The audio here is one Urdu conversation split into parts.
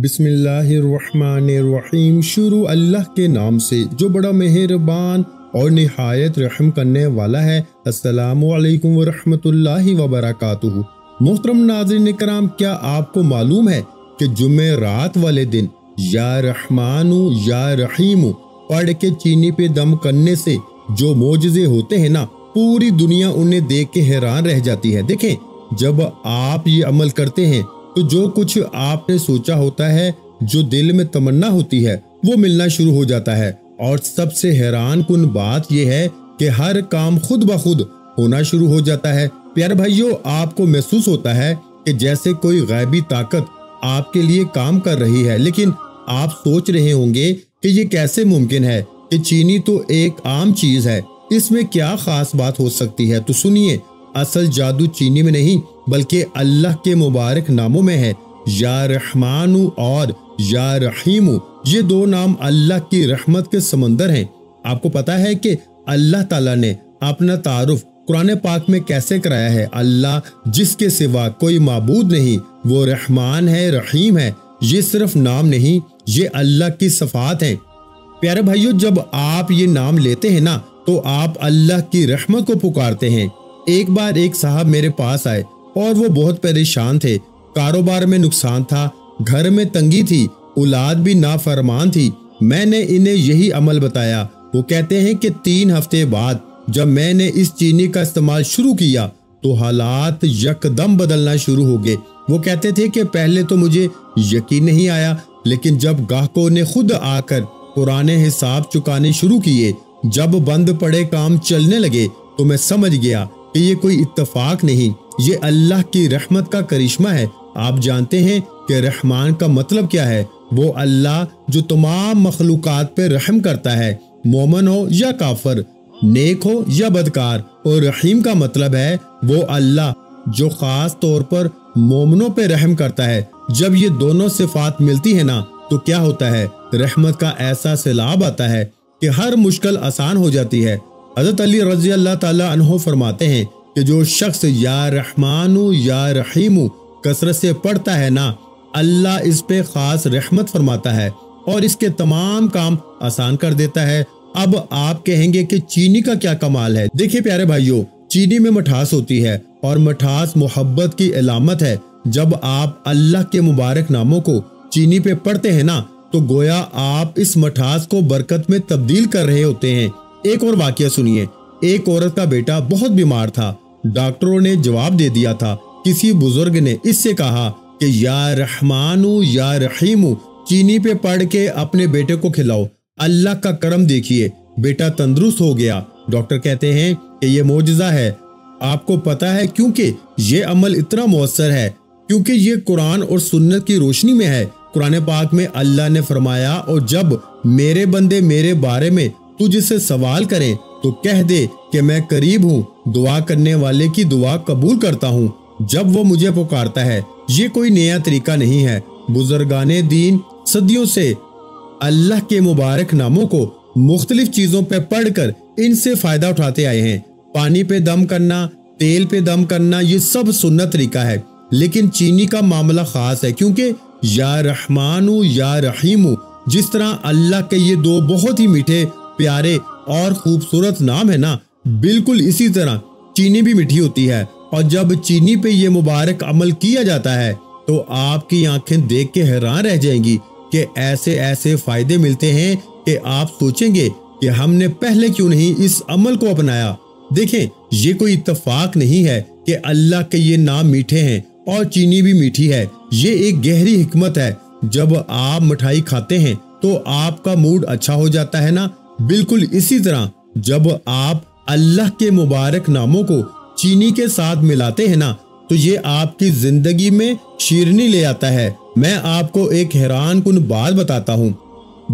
بسم اللہ الرحمن الرحیم۔ شروع اللہ کے نام سے جو بڑا مہربان اور نہایت رحم کرنے والا ہے۔ السلام علیکم ورحمۃ اللہ وبرکاتہ۔ محترم ناظرین کرام، کیا آپ کو معلوم ہے کہ جمعرات والے دن یا رحمان یا رحیم پڑھ کے چینی پہ دم کرنے سے جو معجزے ہوتے ہیں نا، پوری دنیا انہیں دیکھ کے حیران رہ جاتی ہے۔ دیکھیں، جب آپ یہ عمل کرتے ہیں تو جو کچھ آپ نے سوچا ہوتا ہے، جو دل میں تمنا ہوتی ہے، وہ ملنا شروع ہو جاتا ہے۔ اور سب سے حیران کن بات یہ ہے کہ ہر کام خود بخود ہونا شروع ہو جاتا ہے۔ پیارے بھائیو، آپ کو محسوس ہوتا ہے کہ جیسے کوئی غیبی طاقت آپ کے لیے کام کر رہی ہے، لیکن آپ سوچ رہے ہوں گے کہ یہ کیسے ممکن ہے کہ چینی تو ایک عام چیز ہے، اس میں کیا خاص بات ہو سکتی ہے؟ تو سنیے، اصل جادو چینی میں نہیں بلکہ اللہ کے مبارک ناموں میں ہے۔ یا رحمان اور یا رحیم، یہ دو نام اللہ کی رحمت کے سمندر ہیں۔ آپ کو پتا ہے کہ اللہ تعالیٰ نے اپنا تعارف قرآن پاک میں کیسے کرایا ہے؟ اللہ جس کے سوا کوئی معبود نہیں، وہ رحمان ہے، رحیم ہے۔ یہ صرف نام نہیں، یہ اللہ کی صفات ہیں۔ پیارے بھائیو، جب آپ یہ نام لیتے ہیں نا تو آپ اللہ کی رحمت کو پکارتے ہیں۔ ایک بار ایک صاحب میرے پاس آئے اور وہ بہت پریشان تھے۔ کاروبار میں نقصان تھا، گھر میں تنگی تھی، اولاد بھی نافرمان تھی۔ میں نے انہیں یہی عمل بتایا۔ وہ کہتے ہیں کہ 3 ہفتے بعد جب میں نے اس چینی کا استعمال شروع کیا تو حالات یکدم بدلنا شروع ہو گئے۔ وہ کہتے تھے کہ پہلے تو مجھے یقین نہیں آیا، لیکن جب گاہکوں نے خود آ کر پرانے حساب چکانے شروع کیے، جب بند پڑے کام چلنے لگے، تو میں سمجھ گیا کہ یہ کوئی اتفاق نہیں، یہ اللہ کی رحمت کا کرشمہ ہے۔ آپ جانتے ہیں کہ رحمان کا مطلب کیا ہے؟ وہ اللہ جو تمام مخلوقات پہ رحم کرتا ہے، مومن ہو یا کافر، نیک ہو یا بدکار۔ اور رحیم کا مطلب ہے وہ اللہ جو خاص طور پر مومنوں پہ رحم کرتا ہے۔ جب یہ دونوں صفات ملتی ہیں نا تو کیا ہوتا ہے؟ رحمت کا ایسا سیلاب آتا ہے کہ ہر مشکل آسان ہو جاتی ہے۔ حضرت علی رضی اللہ تعالی عنہ فرماتے ہیں کہ جو شخص یا رحمان یا رحیم کثرت سے پڑھتا ہے نا، اللہ اس پہ خاص رحمت فرماتا ہے اور اس کے تمام کام آسان کر دیتا ہے۔ اب آپ کہیں گے کہ چینی کا کیا کمال ہے؟ دیکھیں پیارے بھائیو، چینی میں مٹھاس ہوتی ہے اور مٹھاس محبت کی علامت ہے۔ جب آپ اللہ کے مبارک ناموں کو چینی پہ پڑھتے ہیں نا تو گویا آپ اس مٹھاس کو برکت میں تبدیل کر رہے ہوتے ہیں۔ ایک اور واقعہ سنیے۔ ایک عورت کا بیٹا بہت بیمار تھا۔ ڈاکٹروں نے جواب دے دیا تھا۔ کسی بزرگ نے اس سے کہا کہ یا رحمان یا رحیم چینی پہ پڑھ کے اپنے بیٹے کو کھلاؤ، اللہ کا کرم دیکھیے، بیٹا تندرست ہو گیا۔ ڈاکٹر کہتے ہیں کہ یہ معجزہ ہے۔ آپ کو پتا ہے کیونکہ یہ عمل اتنا مؤثر ہے کیونکہ یہ قرآن اور سنت کی روشنی میں ہے۔ قرآن پاک میں اللہ نے فرمایا، اور جب میرے بندے میرے بارے میں تجھ سے سوال کریں تو کہہ دے کہ میں قریب ہوں، دعا کرنے والے کی دعا قبول کرتا ہوں جب وہ مجھے پکارتا ہے۔ یہ کوئی نیا طریقہ نہیں ہے۔ بزرگان دین صدیوں سے اللہ کے مبارک ناموں کو مختلف چیزوں پہ پڑھ کر ان سے فائدہ اٹھاتے آئے ہیں۔ پانی پہ دم کرنا، تیل پہ دم کرنا، یہ سب سنت طریقہ ہے، لیکن چینی کا معاملہ خاص ہے کیونکہ یا رحمان یا رحیم جس طرح اللہ کے یہ دو بہت ہی میٹھے، پیارے اور خوبصورت نام ہے نا، بالکل اسی طرح چینی بھی میٹھی ہوتی ہے۔ اور جب چینی پہ یہ مبارک عمل کیا جاتا ہے تو آپ کی آنکھیں دیکھ کے حیران رہ جائیں گی کہ ایسے ایسے فائدے ملتے ہیں کہ آپ سوچیں گے کہ ہم نے پہلے کیوں نہیں اس عمل کو اپنایا۔ دیکھیں، یہ کوئی اتفاق نہیں ہے کہ اللہ کے یہ نام میٹھے ہیں اور چینی بھی میٹھی ہے۔ یہ ایک گہری حکمت ہے۔ جب آپ مٹھائی کھاتے ہیں تو آپ کا موڈ اچھا ہو جاتا ہے نا، بالکل اسی طرح جب آپ اللہ کے مبارک ناموں کو چینی کے ساتھ ملاتے ہیں نا تو یہ آپ کی زندگی میں شیرنی لے آتا ہے۔ میں آپ کو ایک حیران کن بات بتاتا ہوں۔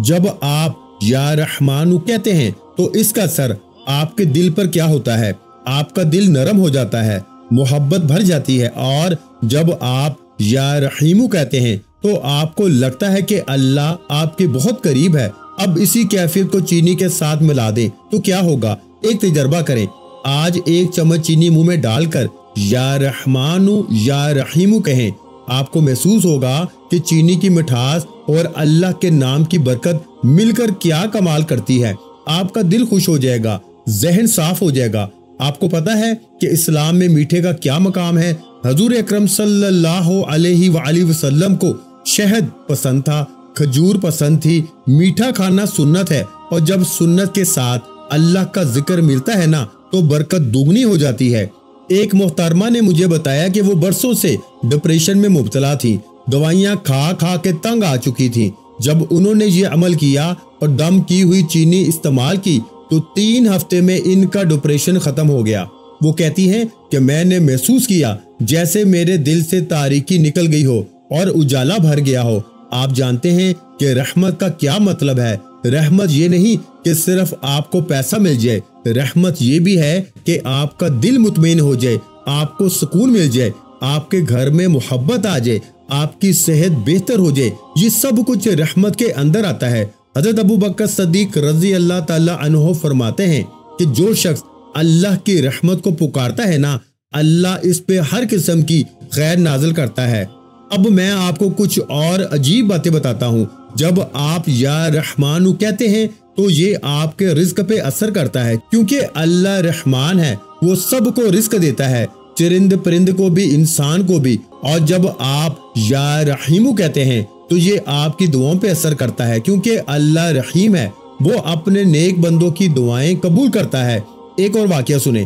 جب آپ یا رحمان کہتے ہیں تو اس کا اثر آپ کے دل پر کیا ہوتا ہے؟ آپ کا دل نرم ہو جاتا ہے، محبت بھر جاتی ہے، اور جب آپ یا رحیم کہتے ہیں تو آپ کو لگتا ہے کہ اللہ آپ کے بہت قریب ہے۔ اب اسی کیفیت کو چینی کے ساتھ ملا دیں تو کیا ہوگا؟ ایک تجربہ کریں۔ آج ایک چمچ چینی منہ میں ڈال کر یا رحمان یا رحیم کہیں، آپ کو محسوس ہوگا کہ چینی کی مٹھاس اور اللہ کے نام کی برکت مل کر کیا کمال کرتی ہے۔ آپ کا دل خوش ہو جائے گا، ذہن صاف ہو جائے گا۔ آپ کو پتا ہے کہ اسلام میں میٹھے کا کیا مقام ہے؟ حضور اکرم صلی اللہ علیہ وآلہ وسلم کو شہد پسند تھا، کھجور پسند تھی۔ میٹھا کھانا سنت ہے، اور جب سنت کے ساتھ اللہ کا ذکر ملتا ہے نا تو برکت دوگنی ہو جاتی ہے۔ ایک محترمہ نے مجھے بتایا کہ وہ برسوں سے ڈپریشن میں مبتلا تھی، دوائیاں کھا کھا کے تنگ آ چکی تھی۔ جب انہوں نے یہ عمل کیا اور دم کی ہوئی چینی استعمال کی تو 3 ہفتے میں ان کا ڈپریشن ختم ہو گیا۔ وہ کہتی ہیں کہ میں نے محسوس کیا جیسے میرے دل سے تاریکی نکل گئی ہو اور اجالا بھر گیا ہو۔ آپ جانتے ہیں کہ رحمت کا کیا مطلب ہے؟ رحمت یہ نہیں کہ صرف آپ کو پیسہ مل جائے، رحمت یہ بھی ہے کہ آپ کا دل مطمئن ہو جائے، آپ کو سکون مل جائے، آپ کے گھر میں محبت آ جائے، آپ کی صحت بہتر ہو جائے۔ یہ سب کچھ رحمت کے اندر آتا ہے۔ حضرت ابو بکر صدیق رضی اللہ تعالی عنہ فرماتے ہیں کہ جو شخص اللہ کی رحمت کو پکارتا ہے نا، اللہ اس پہ ہر قسم کی خیر نازل کرتا ہے۔ اب میں آپ کو کچھ اور عجیب باتیں بتاتا ہوں۔ جب آپ یا رحمانو کہتے ہیں تو یہ آپ کے رزق پہ اثر کرتا ہے، کیونکہ اللہ رحمان ہے، وہ سب کو رزق دیتا ہے، چرند پرند کو بھی، انسان کو بھی۔ اور جب آپ یا رحیمو کہتے ہیں تو یہ آپ کی دعاؤں پہ اثر کرتا ہے، کیونکہ اللہ رحیم ہے، وہ اپنے نیک بندوں کی دعائیں قبول کرتا ہے۔ ایک اور واقعہ سنیں۔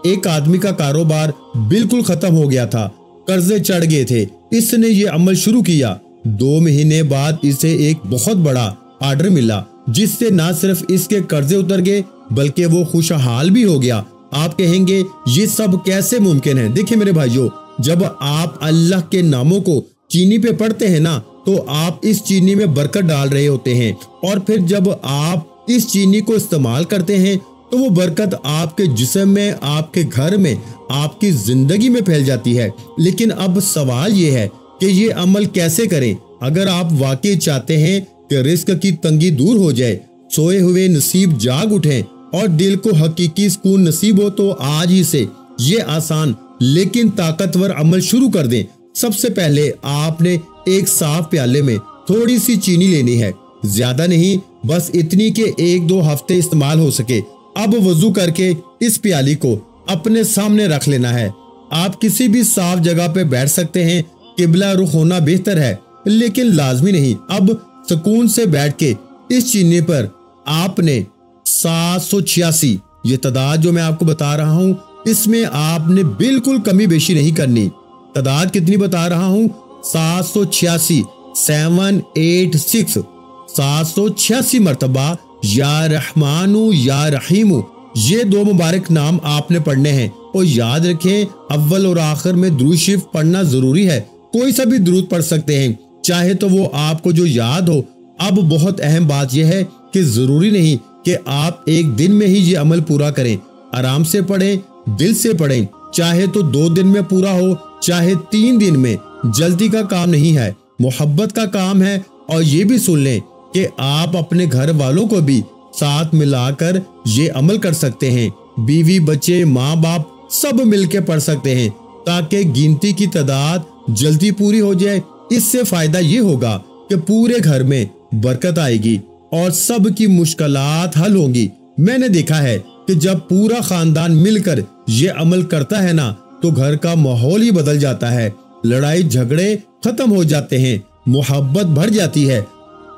ایک آدمی کا کاروبار بالکل ختم ہو گیا تھا، قرضے چڑھ گئے تھے۔ اس نے یہ عمل شروع کیا۔ 2 مہینے بعد اسے ایک بہت بڑا آرڈر ملا، جس سے نہ صرف اس کے قرضے اتر گئے بلکہ وہ خوشحال بھی ہو گیا۔ آپ کہیں گے یہ سب کیسے ممکن ہے؟ دیکھیں میرے بھائیوں، جب آپ اللہ کے ناموں کو چینی پہ پڑھتے ہیں نا تو آپ اس چینی میں برکت ڈال رہے ہوتے ہیں، اور پھر جب آپ اس چینی کو استعمال کرتے ہیں تو وہ برکت آپ کے جسم میں، آپ کے گھر میں، آپ کی زندگی میں پھیل جاتی ہے۔ لیکن اب سوال یہ ہے کہ یہ عمل کیسے کریں؟ اگر آپ واقعی چاہتے ہیں کہ رزق کی تنگی دور ہو جائے، سوئے ہوئے نصیب جاگ اٹھیں اور دل کو حقیقی سکون نصیب ہو، تو آج ہی سے یہ آسان لیکن طاقتور عمل شروع کر دیں۔ سب سے پہلے آپ نے ایک صاف پیالے میں تھوڑی سی چینی لینی ہے، زیادہ نہیں، بس اتنی کہ 1-2 ہفتے استعمال ہو سکے۔ اب وضو کر کے اس پیالی کو اپنے سامنے رکھ لینا ہے۔ آپ کسی بھی صاف جگہ پہ بیٹھ سکتے ہیں، قبلہ رخ ہونا بہتر ہے لیکن لازمی نہیں۔ اب سکون سے بیٹھ کے اس چینی پر آپ نے 786، یہ تعداد جو میں آپ کو بتا رہا ہوں اس میں آپ نے بالکل کمی بیشی نہیں کرنی۔ تعداد کتنی بتا رہا ہوں؟ 786، 786، 786 مرتبہ یا رحمانو یا رحیمو، یہ 2 مبارک نام آپ نے پڑھنے ہیں۔ اور یاد رکھیں اول اور آخر میں درود شریف پڑھنا ضروری ہے۔ کوئی سا بھی درود پڑھ سکتے ہیں، چاہے تو وہ آپ کو جو یاد ہو۔ اب بہت اہم بات یہ ہے کہ ضروری نہیں کہ آپ ایک دن میں ہی یہ عمل پورا کریں، آرام سے پڑھیں، دل سے پڑھیں، چاہے تو 2 دن میں پورا ہو چاہے 3 دن میں۔ جلدی کا کام نہیں ہے، محبت کا کام ہے۔ اور یہ بھی سن لیں کہ آپ اپنے گھر والوں کو بھی ساتھ ملا کر یہ عمل کر سکتے ہیں، بیوی، بچے، ماں باپ سب مل کے پڑھ سکتے ہیں، تاکہ گنتی کی تعداد جلدی پوری ہو جائے۔ اس سے فائدہ یہ ہوگا کہ پورے گھر میں برکت آئے گی اور سب کی مشکلات حل ہوں گی۔ میں نے دیکھا ہے کہ جب پورا خاندان مل کر یہ عمل کرتا ہے نا تو گھر کا ماحول ہی بدل جاتا ہے، لڑائی جھگڑے ختم ہو جاتے ہیں، محبت بڑھ جاتی ہے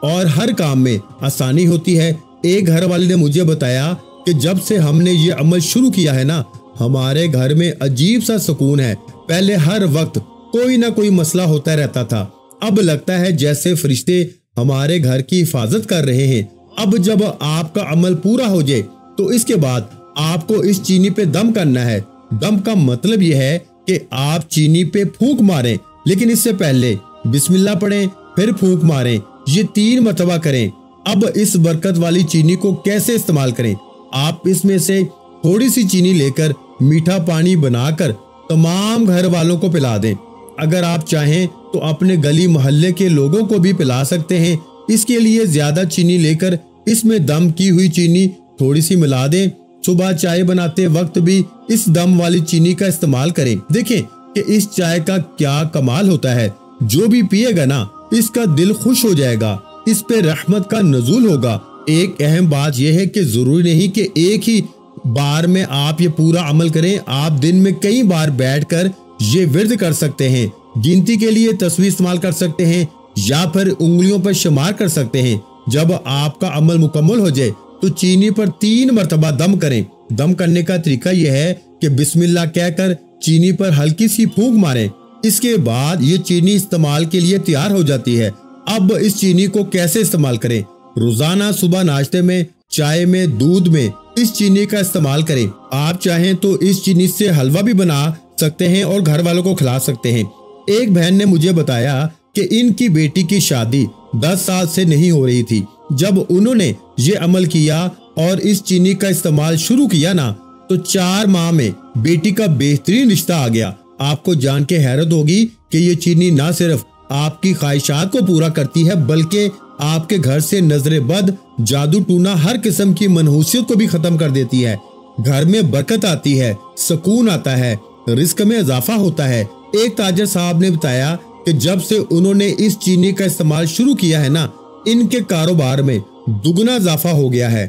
اور ہر کام میں آسانی ہوتی ہے۔ ایک گھر والے نے مجھے بتایا کہ جب سے ہم نے یہ عمل شروع کیا ہے نا، ہمارے گھر میں عجیب سا سکون ہے۔ پہلے ہر وقت کوئی نہ کوئی مسئلہ ہوتا رہتا تھا، اب لگتا ہے جیسے فرشتے ہمارے گھر کی حفاظت کر رہے ہیں۔ اب جب آپ کا عمل پورا ہو جائے تو اس کے بعد آپ کو اس چینی پہ دم کرنا ہے۔ دم کا مطلب یہ ہے کہ آپ چینی پہ پھونک ماریں، لیکن اس سے پہلے بسم اللہ پڑھیں، پھر پھونک ماریں، یہ 3 مرتبہ کریں۔ اب اس برکت والی چینی کو کیسے استعمال کریں؟ آپ اس میں سے تھوڑی سی چینی لے کر میٹھا پانی بنا کر تمام گھر والوں کو پلا دیں۔ اگر آپ چاہیں تو اپنے گلی محلے کے لوگوں کو بھی پلا سکتے ہیں۔ اس کے لیے زیادہ چینی لے کر اس میں دم کی ہوئی چینی تھوڑی سی ملا دیں۔ صبح چائے بناتے وقت بھی اس دم والی چینی کا استعمال کریں۔ دیکھیں کہ اس چائے کا کیا کمال ہوتا ہے، جو بھی پیے گا نا اس کا دل خوش ہو جائے گا، اس پہ رحمت کا نزول ہوگا۔ ایک اہم بات یہ ہے کہ ضروری نہیں کہ ایک ہی بار میں آپ یہ پورا عمل کریں، آپ دن میں کئی بار بیٹھ کر یہ ورد کر سکتے ہیں۔ گنتی کے لیے تسبیح استعمال کر سکتے ہیں یا پھر انگلیوں پر شمار کر سکتے ہیں۔ جب آپ کا عمل مکمل ہو جائے تو چینی پر 3 مرتبہ دم کریں۔ دم کرنے کا طریقہ یہ ہے کہ بسم اللہ کہہ کر چینی پر ہلکی سی پھونک ماریں۔ اس کے بعد یہ چینی استعمال کے لیے تیار ہو جاتی ہے۔ اب اس چینی کو کیسے استعمال کریں؟ روزانہ صبح ناشتے میں، چائے میں، دودھ میں اس چینی کا استعمال کریں۔ آپ چاہیں تو اس چینی سے حلوہ بھی بنا سکتے ہیں اور گھر والوں کو کھلا سکتے ہیں۔ ایک بہن نے مجھے بتایا کہ ان کی بیٹی کی شادی 10 سال سے نہیں ہو رہی تھی۔ جب انہوں نے یہ عمل کیا اور اس چینی کا استعمال شروع کیا نا تو 4 ماہ میں بیٹی کا بہترین رشتہ آ گیا۔ آپ کو جان کے حیرت ہوگی کہ یہ چینی نہ صرف آپ کی خواہشات کو پورا کرتی ہے بلکہ آپ کے گھر سے نظر بد، جادو ٹونا، ہر قسم کی منحوسیت کو بھی ختم کر دیتی ہے۔ گھر میں برکت آتی ہے، سکون آتا ہے، رزق میں اضافہ ہوتا ہے۔ ایک تاجر صاحب نے بتایا کہ جب سے انہوں نے اس چینی کا استعمال شروع کیا ہے نا، ان کے کاروبار میں دگنا اضافہ ہو گیا ہے۔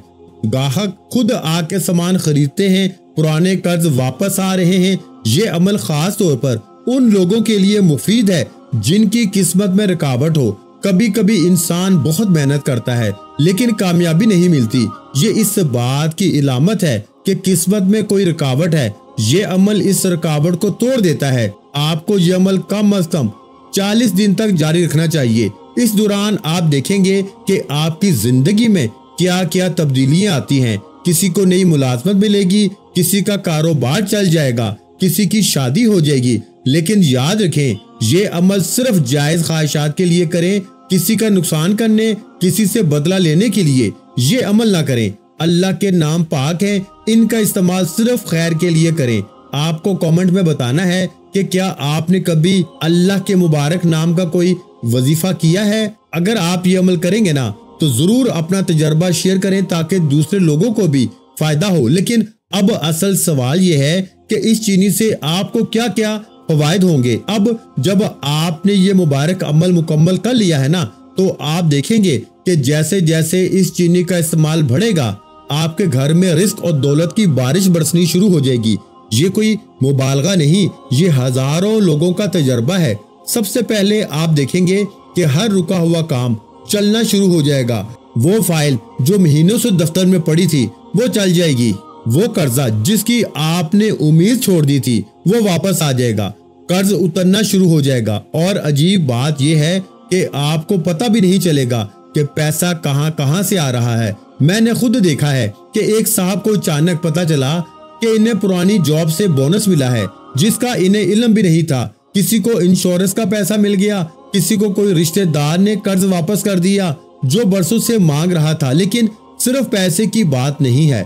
گاہک خود آ کے سامان خریدتے ہیں، پرانے قرض واپس آ رہے ہیں۔ یہ عمل خاص طور پر ان لوگوں کے لیے مفید ہے جن کی قسمت میں رکاوٹ ہو۔ کبھی کبھی انسان بہت محنت کرتا ہے لیکن کامیابی نہیں ملتی۔ یہ اس بات کی علامت ہے کہ قسمت میں کوئی رکاوٹ ہے۔ یہ عمل اس رکاوٹ کو توڑ دیتا ہے۔ آپ کو یہ عمل کم از کم 40 دن تک جاری رکھنا چاہیے۔ اس دوران آپ دیکھیں گے کہ آپ کی زندگی میں کیا کیا تبدیلیاں آتی ہیں۔ کسی کو نئی ملازمت ملے گی، کسی کا کاروبار چل جائے گا، کسی کی شادی ہو جائے گی۔ لیکن یاد رکھیں یہ عمل صرف جائز خواہشات کے لیے کریں، کسی کا نقصان کرنے، کسی سے بدلہ لینے کے لیے یہ عمل نہ کریں۔ اللہ کے نام پاک ہیں، ان کا استعمال صرف خیر کے لیے کریں۔ آپ کو کامنٹ میں بتانا ہے کہ کیا آپ نے کبھی اللہ کے مبارک نام کا کوئی وظیفہ کیا ہے؟ اگر آپ یہ عمل کریں گے نا تو ضرور اپنا تجربہ شیئر کریں تاکہ دوسرے لوگوں کو بھی فائدہ ہو۔ لیکن اب اصل سوال یہ ہے کہ اس چینی سے آپ کو کیا کیا فوائد ہوں گے۔ اب جب آپ نے یہ مبارک عمل مکمل کر لیا ہے نا تو آپ دیکھیں گے کہ جیسے جیسے اس چینی کا استعمال بڑھے گا آپ کے گھر میں رزق اور دولت کی بارش برسنی شروع ہو جائے گی۔ یہ کوئی مبالغہ نہیں، یہ ہزاروں لوگوں کا تجربہ ہے۔ سب سے پہلے آپ دیکھیں گے کہ ہر رکا ہوا کام چلنا شروع ہو جائے گا۔ وہ فائل جو مہینوں سے دفتر میں پڑی تھی وہ چل جائے گی۔ وہ قرضہ جس کی آپ نے امید چھوڑ دی تھی وہ واپس آ جائے گا۔ قرض اترنا شروع ہو جائے گا اور عجیب بات یہ ہے کہ آپ کو پتہ بھی نہیں چلے گا کہ پیسہ کہاں سے آ رہا ہے۔ میں نے خود دیکھا ہے کہ ایک صاحب کو اچانک پتہ چلا کہ انہیں پرانی جاب سے بونس ملا ہے جس کا انہیں علم بھی نہیں تھا۔ کسی کو انشورنس کا پیسہ مل گیا، کسی کو کوئی رشتہ دار نے قرض واپس کر دیا جو برسوں سے مانگ رہا تھا۔ لیکن صرف پیسے کی بات نہیں ہے،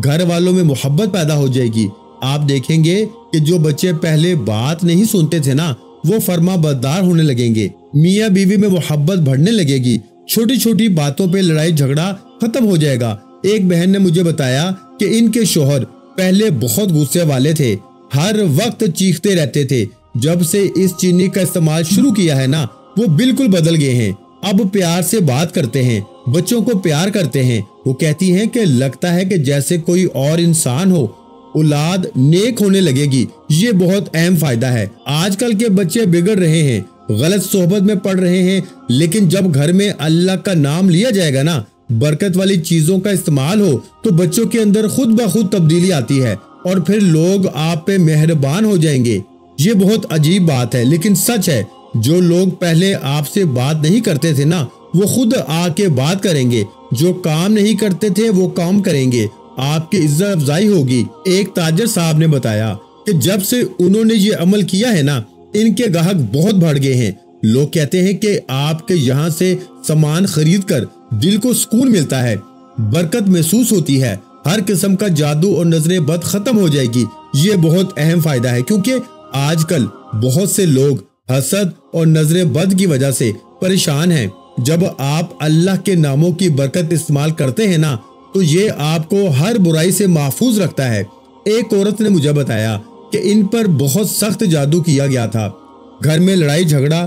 گھر والوں میں محبت پیدا ہو جائے گی۔ آپ دیکھیں گے کہ جو بچے پہلے بات نہیں سنتے تھے نا وہ فرما بردار ہونے لگیں گے۔ میاں بیوی میں محبت بڑھنے لگے گی۔ چھوٹی چھوٹی باتوں پہ لڑائی جھگڑا ختم ہو جائے گا۔ ایک بہن نے مجھے بتایا کہ ان کے شوہر پہلے بہت غصے والے تھے، ہر وقت چیختے رہتے تھے۔ جب سے اس چینی کا استعمال شروع کیا ہے نا وہ بالکل بدل گئے ہیں۔ اب پیار سے بات کرتے ہیں، بچوں کو پیار کرتے ہیں۔ وہ کہتی ہیں کہ لگتا ہے کہ جیسے کوئی اور انسان ہو۔ اولاد نیک ہونے لگے گی۔ یہ بہت اہم فائدہ ہے۔ آج کل کے بچے بگڑ رہے ہیں، غلط صحبت میں پڑ رہے ہیں، لیکن جب گھر میں اللہ کا نام لیا جائے گا نا، برکت والی چیزوں کا استعمال ہو تو بچوں کے اندر خود بخود تبدیلی آتی ہے اور پھر لوگ آپ پہ مہربان ہو جائیں گے۔ یہ بہت عجیب بات ہے لیکن سچ ہے۔ جو لوگ پہلے آپ سے بات نہیں کرتے تھے نا وہ خود آ کے بات کریں گے، جو کام نہیں کرتے تھے وہ کام کریں گے، آپ کی عزت افزائی ہوگی۔ ایک تاجر صاحب نے بتایا کہ جب سے انہوں نے یہ عمل کیا ہے نا ان کے گاہک بہت بڑھ گئے ہیں۔ لوگ کہتے ہیں کہ آپ کے یہاں سے سامان خرید کر دل کو سکون ملتا ہے، برکت محسوس ہوتی ہے، ہر قسم کا جادو اور نظر بد ختم ہو جائے گی۔ یہ بہت اہم فائدہ ہے کیونکہ آج کل بہت سے لوگ حسد اور نظر بد کی وجہ سے پریشان ہیں۔ جب آپ اللہ کے ناموں کی برکت استعمال کرتے ہیں نا تو یہ آپ کو ہر برائی سے محفوظ رکھتا ہے۔ ایک عورت نے مجھے بتایا کہ ان پر بہت سخت جادو کیا گیا تھا، گھر میں لڑائی جھگڑا